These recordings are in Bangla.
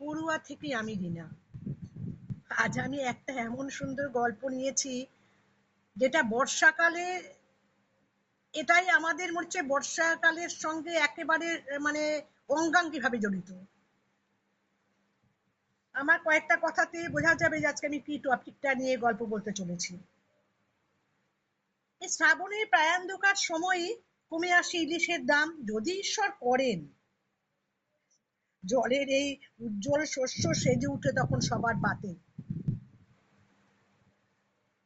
পড়ুয়া থেকে আমি রিনা। আজ আমি একটা এমন সুন্দর গল্প নিয়েছি যেটা বর্ষাকালে, এটাই আমাদের মনে হচ্ছে বর্ষাকালের সঙ্গে একেবারে মানে অঙ্গাঙ্গিভাবে জড়িত। আমার কয়েকটা কথাতে বোঝা যাবে যে আজকে আমি কি টপিকটা নিয়ে গল্প বলতে চলেছি। এই শ্রাবণের প্রায়ান্ধকার সময়ই কমে আসে ইলিশের দাম, যদি ঈশ্বর করেন। জলের এই উজ্জ্বল শস্য সেজে উঠে তখন সবার পাতে।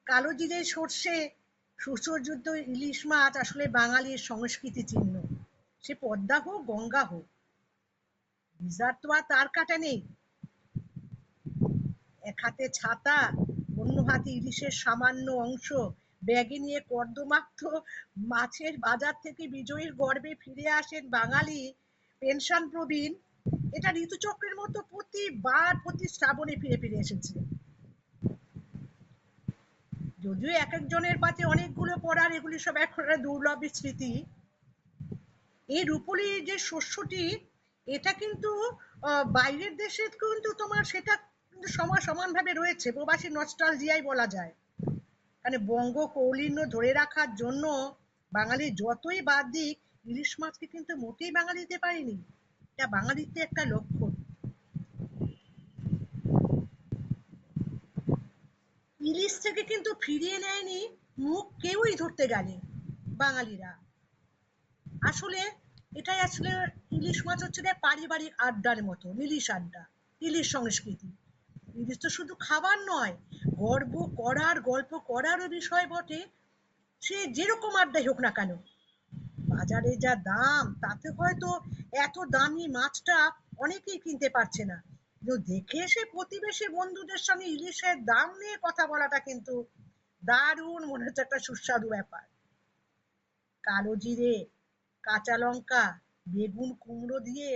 কালো জিরে সর্ষে সুসজ্জিত ইলিশ মাছ আসলে বাঙালির সংস্কৃতি চিহ্ন। সে পদ্মা হোক গঙ্গা হোক, ভিসার তো আর তার কাটা নেই। এক হাতে ছাতা, অন্য হাতে ইলিশের সামান্য অংশ ব্যাগে নিয়ে কর্দমাক্ত মাছের বাজার থেকে বিজয়ীর গর্বে ফিরে আসেন বাঙালি পেনশন প্রবীণ। এটা ঋতুচক্রের মতো প্রতিবার প্রতি শ্রাবণে ফিরে ফিরে এসেছে। যদিও এক একজনের পাতে অনেকগুলো পড়ার, এগুলি সব এখন দুর্লভ স্মৃতি। এই রূপলি যে শস্যটি, এটা কিন্তু বাইরের দেশে কিন্তু তোমার সেটা কিন্তু সমানভাবে রয়েছে, প্রবাসী নস্টালজিয়াই বলা যায়। মানে বঙ্গ কৌলিন্য ধরে রাখার জন্য বাঙালি যতই বাদ দিক, ইলিশ মাছকে কিন্তু মোটেই বাঙালি দিতে পারেনি। এটা বাঙালিতে একটা লক্ষণ। ইলিশ থেকে কিন্তু ফিরিয়ে নেয়নি মুখ কেউই ধরতে গেলে বাঙালিরা। আসলে এটাই আসলে ইলিশ মাছ হচ্ছে পারিবারিক আড্ডার মতো, ইলিশ আড্ডা, ইলিশ সংস্কৃতি। ইলিশ তো শুধু খাবার নয়, গর্ব করার, গল্প করারও বিষয় বটে। সে যেরকম আড্ডাই হোক না কেন, বাজারে যা দাম তাতে হয়তো এত দামি মাছটা অনেকেই কিনতে পারছে না। কিন্তু দেখে এসে প্রতিবেশী বন্ধুদের সঙ্গে ইলিশের দাম নিয়ে কথা বলাটা কিন্তু দারুণ মনে হচ্ছে একটা সুস্বাদু ব্যাপার। কালো জিরে, কাঁচা লঙ্কা, বেগুন, কুমড়ো দিয়ে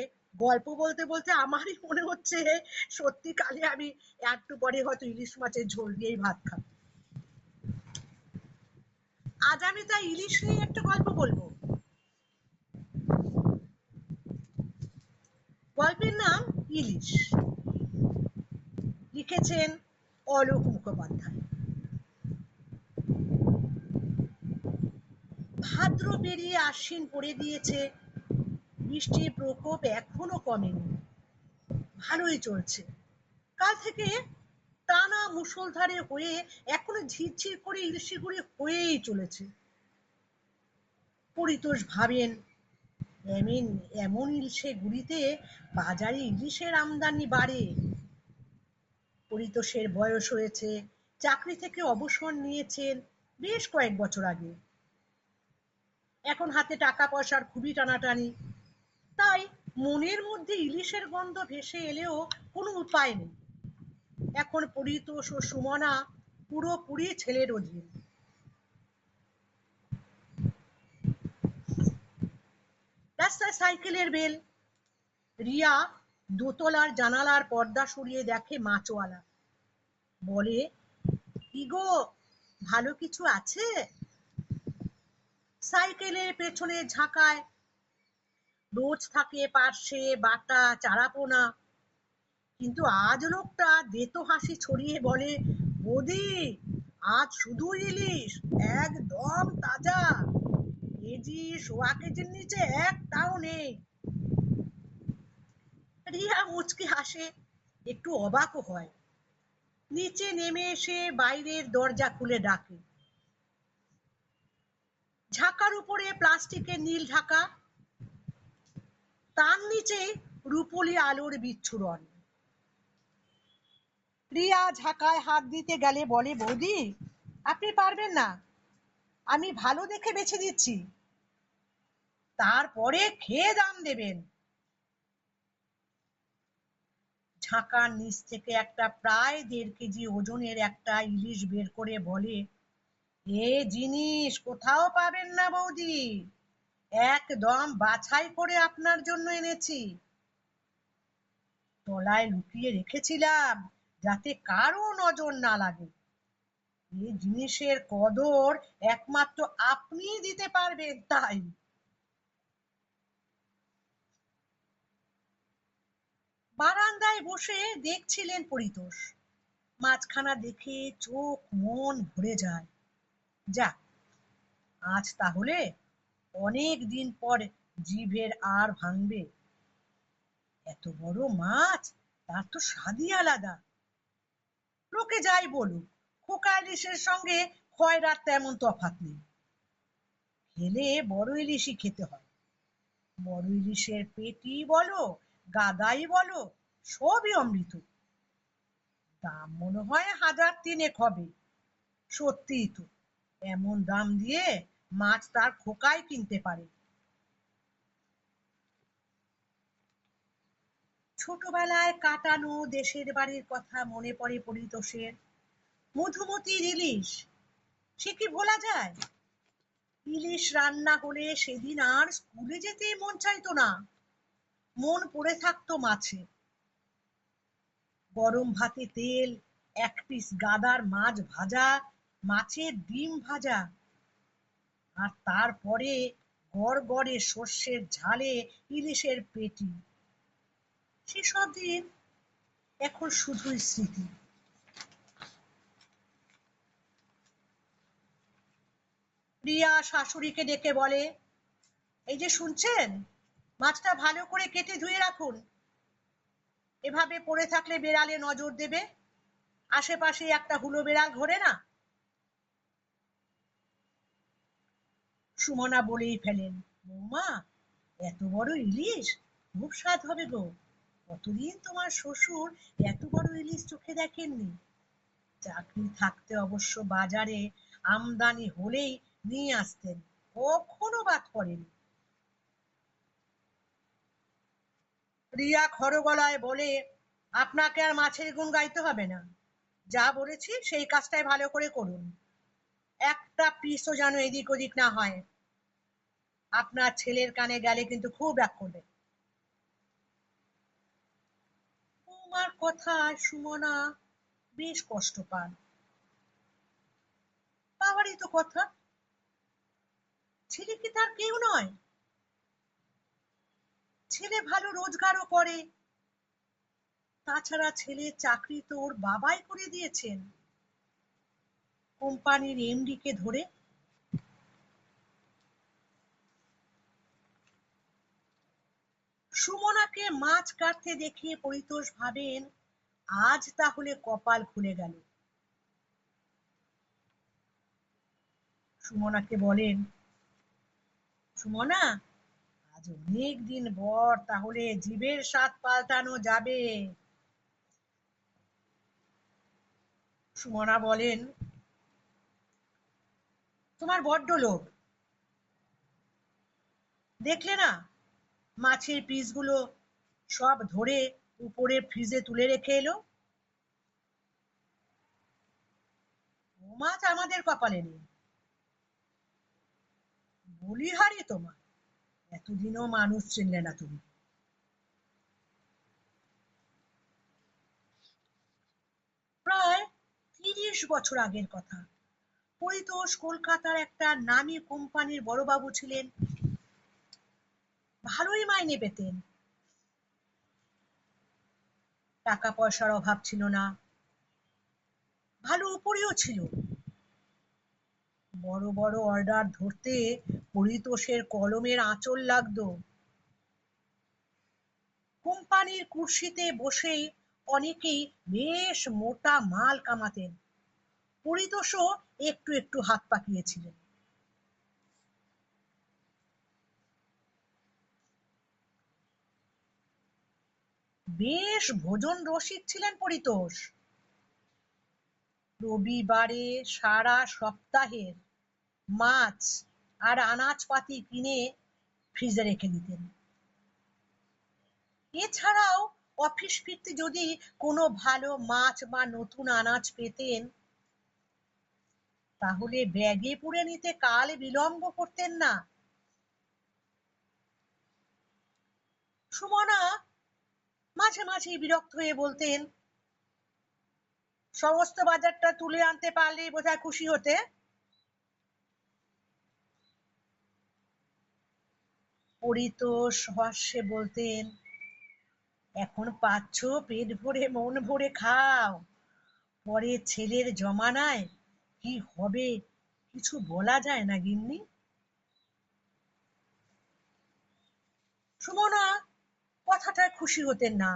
গল্প বলতে বলতে আমারই মনে হচ্ছে সত্যিকালে আমি একটু পরে হয়তো ইলিশ মাছের ঝোল দিয়েই ভাত খাবো। আজ আমি তাই ইলিশ নিয়ে একটা গল্প বলবো। গল্পের নাম ইলিশ। লিখেছেন অলোক মুখোপাধ্যায়। ভাদ্র পেরিয়ে আশ্বিন পড়ে দিয়েছে, বৃষ্টির প্রকোপ এখনো কমেনি, ভালোই চলছে। কাল থেকে টানা মুষলধারে হয়ে এখনো ঝিরঝির করে ইলশিগুড়ি হয়েই চলেছে। পরিতোষ ভাবেন, এমন ইলশে গুড়িতে বাজারে ইলিশের আমদানি বাড়ে। পরিতোষের বয়স হয়েছে, চাকরি থেকে অবসর নিয়েছেন বেশ কয়েক বছর আগে। এখন হাতে টাকা পয়সার খুবই টানাটানি, তাই মনের মধ্যে ইলিশের গন্ধ ভেসে এলেও কোনো উপায় নেই। এখন পরিতোষ ও সুমনা পুরোপুরি ছেলের অধীন। রাস্তায় সাইকেলের বেল। রিয়া দোতলার জানালার পর্দা সরিয়ে দেখে মাছওয়ালা। বলে, কি গো, ভালো কিছু আছে? সাইকেলের পেছনে ঝাঁকায় রোজ থাকে পার্শে, বাটা, চারাপোনা। কিন্তু আজ লোকটা দেতো হাসি ছড়িয়ে বলে, বৌদি, আজ শুধু ইলিশ, একদম তাজা, কেজি, সোয়া কেজির নিচে একটাও নেই। রিয়া মুচকি হাসে, একটু অবাকও হয়। নিচে নেমে এসে বাইরের দরজা খুলে ডাকে। ঝাঁকার উপরে প্লাস্টিকের নীল ঢাকা, তার নিচে রূপলি আলোর বিচ্ছুরণ। রিয়া ঝাঁকায় হাত দিতে গেলে বলে, বৌদি, আপনি পারবেন না, আমি ভালো দেখে বেছে দিচ্ছি, তারপরে খেয়ে দাম দেবেন। ঝাঁকার নিচ থেকে একটা প্রায় 1.5 কেজি ওজনের একটা ইলিশ বের করে বলে, এ জিনিস কোথাও পাবেন না বৌদি, একদম বাছাই করে আপনার জন্য এনেছি, তলায় লুকিয়ে রেখেছিলাম যাতে কারো নজর না লাগে। এই জিনিসের কদর একমাত্র আপনিই দিতে পারবেন, তাই। বারান্দায় বসে দেখছিলেন পরিতোষ। মাছখানা দেখে চোখ মন ভরে যায়। যাক, আজ তাহলে অনেক দিন পর জিভের আর ভাঙবে। এত বড় মাছ, তার তো স্বাদই আলাদা। লোকে যাই বলুক, খোকা ইলিশের সঙ্গে খয়রার তেমন তফাৎ নেই। খেলে বড় ইলিশই খেতে হয়। বড় ইলিশের পেটি বলো, গাদাই বলো, সবই অমৃত। দাম মনে হয় 1,000-3 হবে। সত্যিই তো, এমন দাম দিয়ে মাছ তার খোকাই কিনতে পারে। ছোটবেলায় কাটানো দেশের বাড়ির কথা মনে পড়ে পরিতোষের। মধুমতির ইলিশ, সে কি ভোলা যায়? ইলিশ রান্না হলে সেদিন আর স্কুলে যেতে মন চাইতো না, মন পড়ে থাকতো মাছে। গরম ভাতে তেল, 1 পিস গাদার মাছ ভাজা, মাছের ডিম ভাজা, আর তারপরে গড়গড়ে সর্ষের ঝালে ইলিশের পেটি। সেসব দিন এখন শুধুই স্মৃতি। রিয়া শাশুড়িকে ডেকে বলে, এই যে শুনছেন, মাছটা ভালো করে কেটে ধুয়ে রাখুন। এভাবে পড়ে থাকলে বেড়ালে নজর দেবে। আশেপাশে একটা হুলো বেড়াল ঘোরে না। সুমনা বলেই ফেলেন, বৌমা, এত বড় ইলিশ, খুব স্বাদ হবে গো। কতদিন তোমার শ্বশুর এত বড় ইলিশ চোখে দেখেননি। চাকরি থাকতে অবশ্য বাজারে আমদানি হলেই নিয়ে আসতেন, কখনো বাদ পড়েনি। রিয়া খরগলায় বলে, আপনাকে আর মাছের গুণ গাইতে হবে না। যা বলেছি সেই কাজটাই ভালো করে করুন। একটা পিসও যেন এদিক ওদিক না হয়। আপনার ছেলের কানে গেলে কিন্তু খুব রাগ করবে। বৌমার কথায় সুমনা বেশ কষ্ট পান। পাওয়ারই তো কথা, ছেলে কি তার কেউ নয়? ছেলে ভালো রোজগারও করে। তাছাড়া ছেলের চাকরি তো ওর বাবাই করে দিয়েছেন, কোম্পানির এমডি কে ধরে। সুমনাকে মাছ কাটতে দেখে পরিতোষ ভাবেন, আজ তাহলে কপাল খুলে গেল। সুমনাকে বলেন, সুমনা, আজ অনেক দিন পর তাহলে জিভের স্বাদ পাল্টানো যাবে। সুমনা বলেন, তোমার বড্ড লোভ। দেখলে না, মাছের পিসগুলো সব ধরে উপরে ফ্রিজে তুলে রেখে এলো। ও মাছ আমাদের কপালে নেই। বলিহারি তোমার, এতদিনও মানুষ চিনলে না তুমি। প্রায় 30 বছর আগের কথা। পরিতোষ কলকাতার একটা নামী কোম্পানির বড়বাবু ছিলেন। ভালোই মাইনে পেতেন। টাকা পয়সার অভাব ছিল না, ভালো উপরেও ছিল। বড় বড় অর্ডার ধরতে পরিতোষের কলমের আঁচল লাগতো। কোম্পানির কুর্সিতে বসেই অনেকেই বেশ মোটা মাল কামাতেন। পরিতোষও একটু একটু হাত পাকিয়েছিলেন। বেশ ভোজন রসিক ছিলেন পরিতোষ। রবিবারে সারা সপ্তাহের মাছ আর আনাজপাতি কিনে ফ্রিজে রেখে দিতেন। এছাড়াও অফিস ফিরতে যদি কোনো ভালো মাছ বা নতুন আনাজ পেতেন, তাহলে ব্যাগে পুরে নিতে কাল বিলম্ব করতেন না। সুমনা মাঝে মাঝেই বিরক্ত হয়ে বলতেন, সমস্ত বাজারটা তুলে আনতে পারলেই বোধহয় খুশি হতে। পরিতোষ হাস্যে বলতেন, এখন পাচ্ছ পেট ভরে মন ভরে খাও, পরে ছেলের জমানায় কি হবে কিছু বলা যায় না গিন্নি। সুমনা কথাটায় খুশি হতেন না।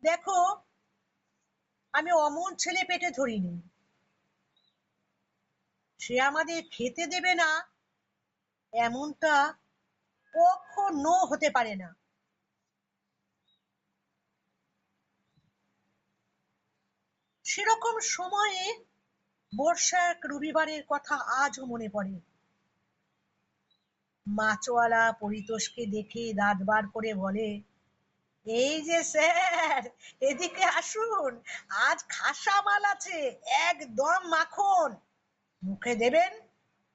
দেখো, আমি অমন ছেলে পেটে ধরিনি, সে আমাদের খেতে দেবে না এমনটা কখনো হতে পারে না। সেরকম সময়ে বর্ষা এক রবিবারের কথা আজও মনে পড়ে। মাছওয়ালা পরিতোষকে দেখে দাঁত বার করে বলে, এই যে স্যার, এদিকে আসুন, আজ খাসা মাল আছে, একদম মাখন, মুখে দেবেন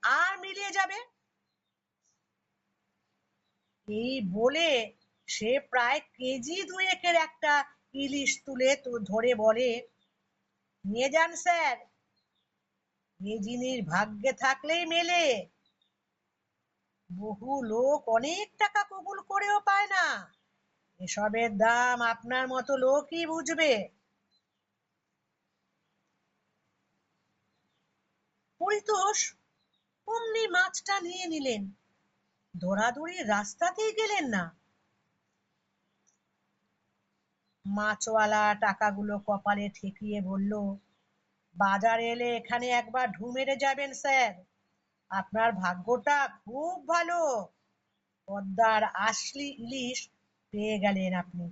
আর মিলিয়ে যাবে। এই বলে সে প্রায় কেজি দুয়েকের একটা ইলিশ তুলে ধরে বলে, নিয়ে যান স্যার, এই জিনিস ভাগ্যে থাকলেই মেলে, বহু লোক অনেক টাকা কবুল করেও পায় না, এসবের দাম আপনার মতো লোকই বুঝবে। পরিতোষ অমনি মাছটা নিয়ে নিলেন, দৌড়াদৌড়ি রাস্তাতেই গেলেন না। মাছওয়ালা টাকাগুলো কপালে ঠেকিয়ে বলল, বাজারে এলে এখানে একবার ঢু মেরে যাবেন স্যার, আপনার ভাগ্যটা খুব ভালো, পদ্মার আসলি ইলিশ পেয়ে গেলেন আপনি।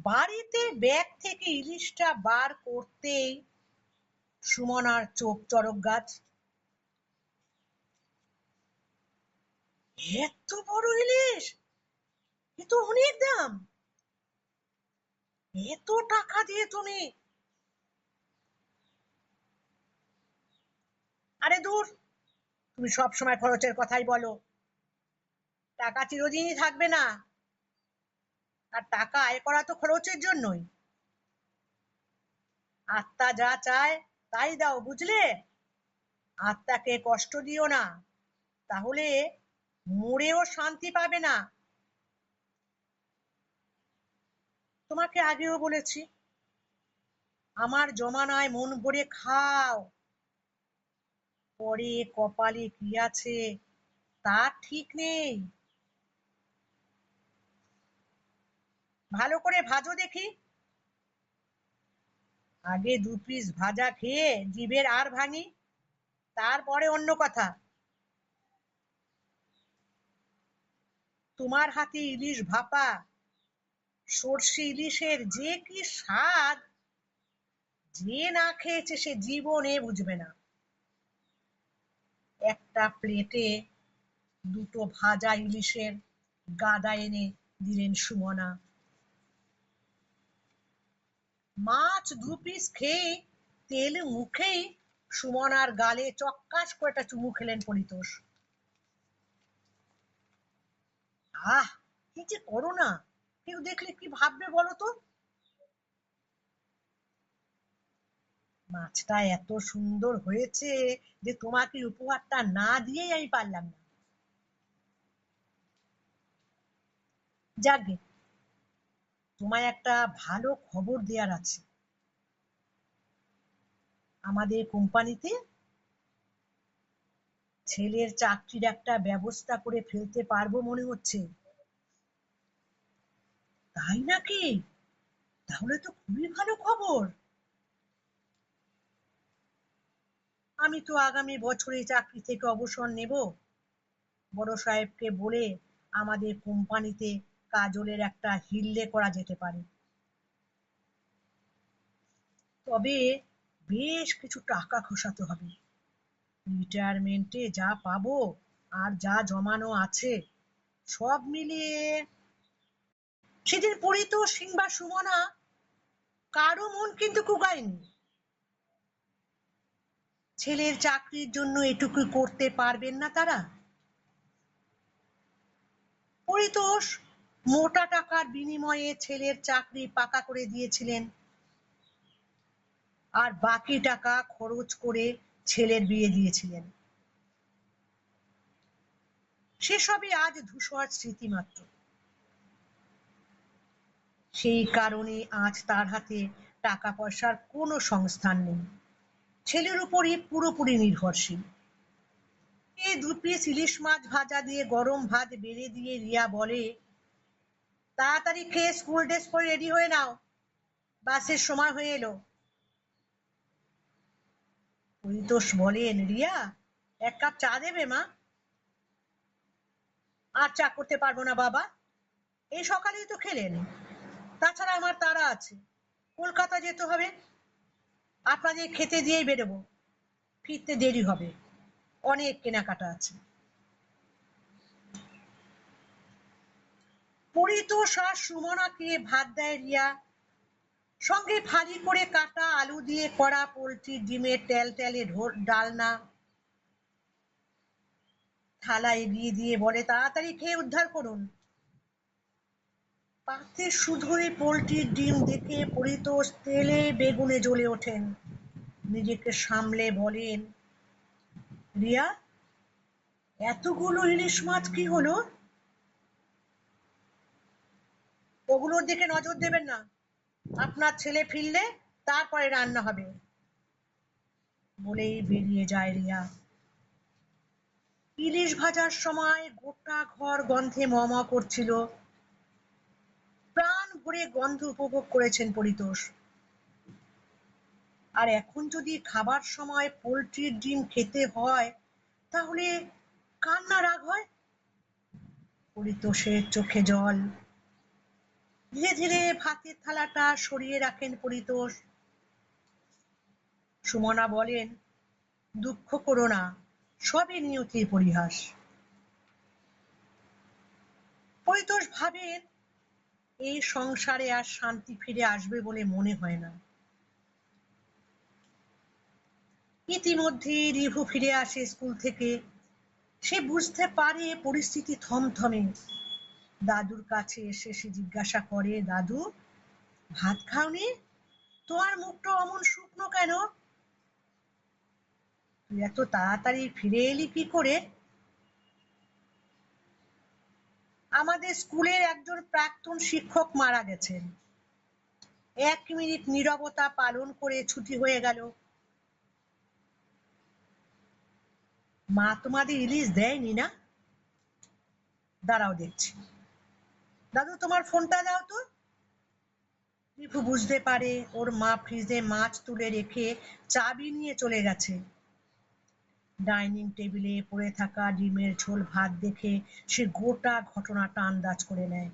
বাড়িতে ব্যাগ থেকে ইলিশটা বার করতেই সুমনার চোখ চড়ক গাছ। এত বড় ইলিশ, এ তো অনেক দাম, এত টাকা দিয়ে তুমি? আরে দূর, তুমি সব সময় খরচের কথাই বলো, টাকা চিরদিনই থাকবে না, আর টাকা আয় করা তো খরচের জন্যই। আত্মা যা চায় তাই দাও, বুঝলে? আত্মাকে কষ্ট দিও না, তাহলে মরেও শান্তি পাবে না। তোমাকে আগেও বলেছি, আমার জমানায় মন ভরে খাও, পরে কপালে কি আছে তার ঠিক নেই। ভালো করে ভাজো দেখি, আগে দু পিস ভাজা খেয়ে জিভের আর ভাঙি, তারপরে অন্য কথা। তোমার হাতে ইলিশ ভাপা, সর্ষে ইলিশের যে কি স্বাদ, যে না খেয়েছে সে জীবনে বুঝবে না। একটা প্লেটে দুটো ভাজা ইলিশের গাদা এনে দিলেন সুমনা। মাছ দু পিস খেয়ে তেল মুখেই সুমনার গালে চক্কাস করে একটা চুমু খেলেন পরিতোষ। আহ, কি যে করো না, কেউ দেখলে কি ভাববে বলো তো? মাছটা এত সুন্দর হয়েছে যে তোমাকে উপহারটা না দিয়েই আমি পারলাম না। যাকগে, তোমায় একটা ভালো খবর দেওয়ার আছে। আমাদের কোম্পানিতে ছেলের চাকরির একটা ব্যবস্থা করে ফেলতে পারবো মনে হচ্ছে। তাই নাকি? তাহলে তো খুবই ভালো খবর। আমি তো আগামী বছরে চাকরি থেকে অবসর নেব, বড় সাহেবকে বলে আমাদের কোম্পানিতে কাজলের একটা হিল্লে করা যেতে পারে। তবে বেশ কিছু টাকা খসাতে হবে, রিটায়ারমেন্টে যা পাবো আর যা জমানো আছে সব মিলিয়ে। সেদিন পরিতোষ কিংবা সুমনা কারো মন কিন্তু কুগায়নি। ছেলের চাকরির জন্য এটুকু করতে পারবেন না তারা? পরিতোষ মোটা টাকার বিনিময়ে ছেলের চাকরি পাকা করে দিয়েছিলেন, আর বাকি টাকা খরচ করে ছেলের বিয়ে দিয়েছিলেন। সেসবই আজ ধূসর স্মৃতি মাত্র। সেই কারণে আজ তার হাতে টাকা পয়সার কোনো সংস্থান নেই, ছেলের উপরই পুরোপুরি নির্ভরশীল। এই 2 পিস ইলিশ মাছ ভাজা দিয়ে গরম ভাত বেড়ে দিয়ে রিয়া বলে, তাড়াতাড়ি খেয়ে স্কুল ড্রেস পরে রেডি হয়ে নাও, বাসের সময় হয়ে এলো। পরিতোষ বলেন, রিয়া 1 কাপ চা দেবে মা? আর চা করতে পারবো না বাবা, এই সকালেই তো খেলেন, তাছাড়া আমার তাড়া আছে, কলকাতা যেতে হবে, আপনাদের খেতে দিয়েই বেরোবো, ফিরতে দেরি হবে, অনেক কেনাকাটা আছে। পরিতোষ আর সুমনাকে ভাত দেয় রিয়া, সঙ্গে ভারী করে কাটা আলু দিয়ে করা পোলট্রির ডিমের টেলটেলে ডালনা। থালা এগিয়ে দিয়ে বলে, তাড়াতাড়ি খেয়ে উদ্ধার করুন। পাতে শুধুই পোলট্রির ডিম দেখে পরিতোষ তেলে বেগুনে জ্বলে ওঠেন। নিজেকে সামলে বলেন, রিয়া, এতগুলো ইলিশ মাছ কি হলো? ওগুলোর দিকে নজর দেবেন না, আপনার ছেলে ফিরলে তারপরে রান্না হবে, বলেই বেরিয়ে যায় রিয়া। ইলিশ ভাজার সময় গোটা ঘর গন্ধে ম ম করছিল, প্রাণ ভরে গন্ধ উপভোগ করেছেন পরিতোষ। আর এখন যদি খাবার সময় পোলট্রির ডিম খেতে হয়, তাহলে কার না রাগ হয়? পরিতোষের চোখে জল। ধীরে ধীরে ভাতের থালাটা সরিয়ে রাখেন পরিতোষ। সুমনা বলেন, দুঃখ করো না, সবই নিয়তির পরিহাস। পরিতোষ ভাবেন, এই সংসারে আর শান্তি ফিরে আসবে বলে মনে হয় না। ইতিমধ্যে রিভু ফিরে আসে স্কুল থেকে। সে বুঝতে পারে পরিস্থিতি থমথমে। দাদুর কাছে এসে সে জিজ্ঞাসা করে, দাদু, ভাত খাওনি? তোমার মুখটা অমন শুকনো কেন? তুই এত তাড়াতাড়ি ফিরে এলি কি করে? আমাদের স্কুলের একজন প্রাক্তন শিক্ষক মারা গেছেন, 1 মিনিট নীরবতা পালন করে ছুটি হয়ে গেল। মা তোমাদের ইলিশ দেয়নি না? দাঁড়াও দেখছি। দাদু, তোমার ফোনটা দাও তো। রিভু বুঝতে পারে ওর মা ফ্রিজে মাছ তুলে রেখে চাবি নিয়ে চলে গেছে। ডাইনিং টেবিলে পড়ে থাকা ডিমের ঝোল ভাত দেখে সে গোটা ঘটনাটা আন্দাজ করে নেয়।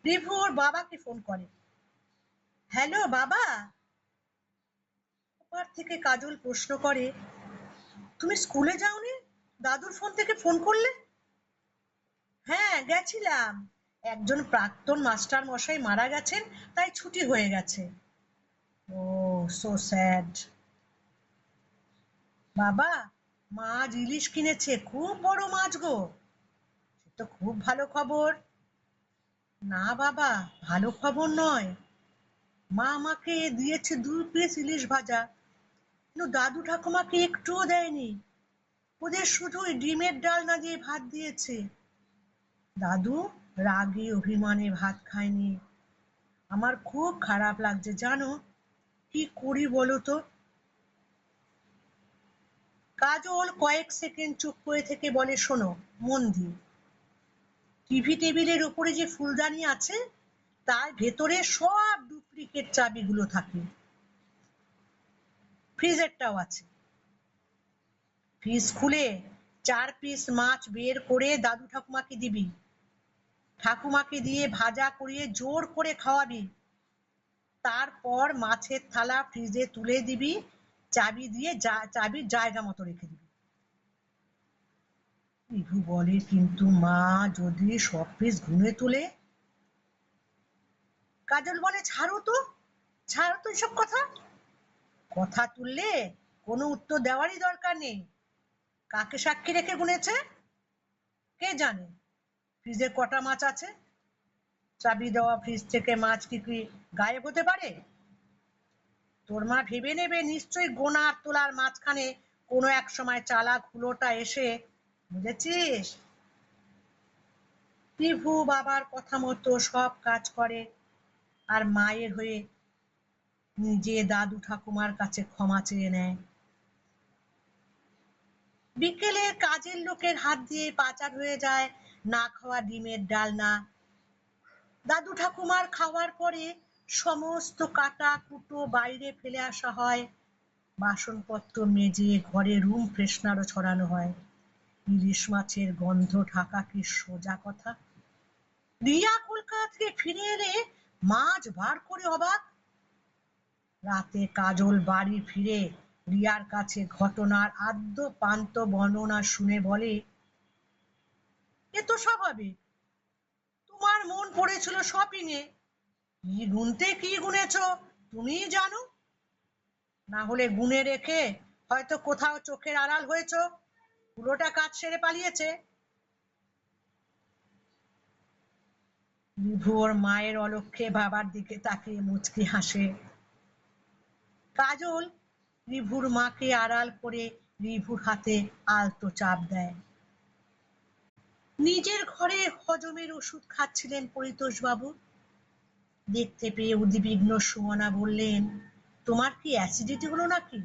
রিভু ওর বাবাকে ফোন করে। হ্যালো বাবা। ওপার থেকে কাজল প্রশ্ন করে, তুমি স্কুলে যাওনি? দাদুর ফোন থেকে ফোন করলে? হ্যাঁ, গেছিলাম, একজন প্রাক্তন মাস্টার মশাই মারা গেছেন, তাই ছুটি হয়ে গেছে। ও, সো স্যাড। বাবা, মা আজ ইলিশ কিনেছে, খুব বড় মাছ গো। সে তো খুব ভালো খবর। না বাবা, ভালো খবর নয়, মা আমাকে দিয়েছে 2 পিস ইলিশ ভাজা, কিন্তু দাদু ঠাকুমাকে একটুও দেয়নি, ওদের শুধু ডিমের ডালনা দিয়ে ভাত দিয়েছে। দাদু রাগে অভিমানে ভাত খায়নি। আমার খুব খারাপ লাগছে জানো, কি করি বলো তো? কাজল কয়েক সেকেন্ড চুপ করে থেকে বলে, শোনো মন দিয়ে, টিভি টেবিলের উপরে যে ফুলদানি আছে, তার ভেতরে সব ডুপ্লিকেট চাবিগুলো থাকে, ফ্রিজেরটাও আছে। ফ্রিজ খুলে 4 পিস মাছ বের করে দাদু ঠাকুমাকে দিবি, ঠাকুমাকে দিয়ে ভাজা করিয়ে জোর করে খাওয়াবি, তারপর মাছের থালা ফ্রিজে তুলে দিবি, চাবি দিয়ে চাবির জায়গা মতো রেখে দিবি। রিভু বলে, কিন্তু মা যদি সব পিস গুনে তুলে? কাজল বলে, ছাড়ো তো, ছাড়ো তো এসব কথা। কথা তুললে কোনো উত্তর দেওয়ারই দরকার নেই। কাকে সাক্ষী রেখে গুনেছে? কে জানে ফ্রিজে কটা মাছ আছে? চাবি দেওয়া ফ্রিজ থেকে মাছ কি গায়েব হতে পারে? তোর মা ভেবে নেবে নিশ্চয়ই গোনা আর তোলার মাঝখানে কোনো এক সময় চালাক হুলোটা এসে, বুঝেছিস, ত্রিভু বাবার কথা মতো সব কাজ করে আর মায়ের হয়ে নিজে দাদু ঠাকুমার কাছে ক্ষমা চেয়ে নেয়। বিকেলে কাজের লোকের হাত দিয়ে পাচার হয়ে যায় না খাওয়া ডিমের ডালনা। দাদু ঠাকুমার খাওয়ার পরে সমস্ত কাটা কুটো বাইরে ফেলে আসা হয়, বাসনপত্র মেজে ঘরে রুম ফ্রেশনারও ছড়ানো হয়। ইলিশ মাছের গন্ধ ঢাকা কি সোজা কথা? রিয়া কলকাতা থেকে ফিরে এলে মাছ বার করে অবাক। রাতে কাজল বাড়ি ফিরে রিয়ার কাছে ঘটনার আদ্য পান্ত বর্ণনা শুনে বলে, এ তো স্বাভাবিক, তোমার মন পড়েছিল শপিং এ, কি গুনতে কি গুনেছ তুমিই জানো, না হলে গুনে রেখে হয়তো কোথাও চোখের আড়াল হয়েছ, পুরোটা কাজ সেরে পালিয়েছে। বিভু ওর মায়ের অলক্ষ্যে বাবার দিকে তাকিয়ে মুচকি হাসে। কাজল রিভুর মাকে আড়াল করে রিভুর হাতে আলতো চাপ দেয়। নিজের ঘরে হজমের ওষুধ খাচ্ছিলেন পরিতোষ বাবু। দেখতে পেয়ে উদ্বিগ্ন সুমনা বললেন, তোমার কি অ্যাসিডিটি হলো নাকি?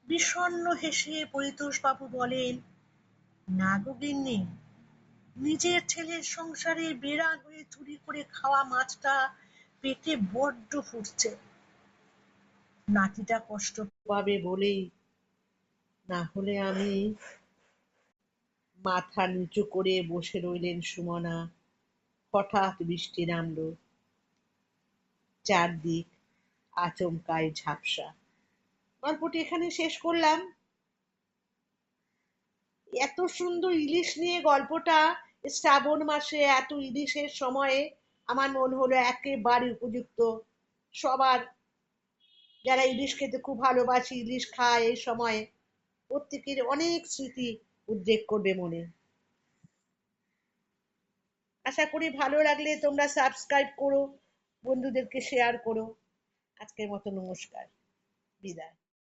বিষণ্ণ হেসে পরিতোষ বাবু বলেন, না গো গিন্নি, নিজের ছেলের সংসারে বেড়াল হয়ে চুরি করে খাওয়া মাছটা পেটে বড্ড ফুটছে, নাতিটা কষ্ট পাবে বলেই, না হলে আমি। মাথা নিচু করে বসে রইলেন সুমনা। হঠাৎ বৃষ্টি নামল, চারদিক আচমকায় ঝাপসা। গল্পটি এখানে শেষ করলাম। এত সুন্দর ইলিশ নিয়ে গল্পটা শ্রাবণ মাসে এত ইলিশের সময়ে আমার মনে হলো একেবারে উপযুক্ত। সবার, যারা ইলিশ খেতে খুব ভালোবাসি, ইলিশ খায় এই সময়ে, প্রত্যেকের অনেক স্মৃতি উদ্রেক করবে মনে। আশা করি ভালো লাগলে তোমরা সাবস্ক্রাইব করো, বন্ধুদেরকে শেয়ার করো। আজকের মতো নমস্কার, বিদায়।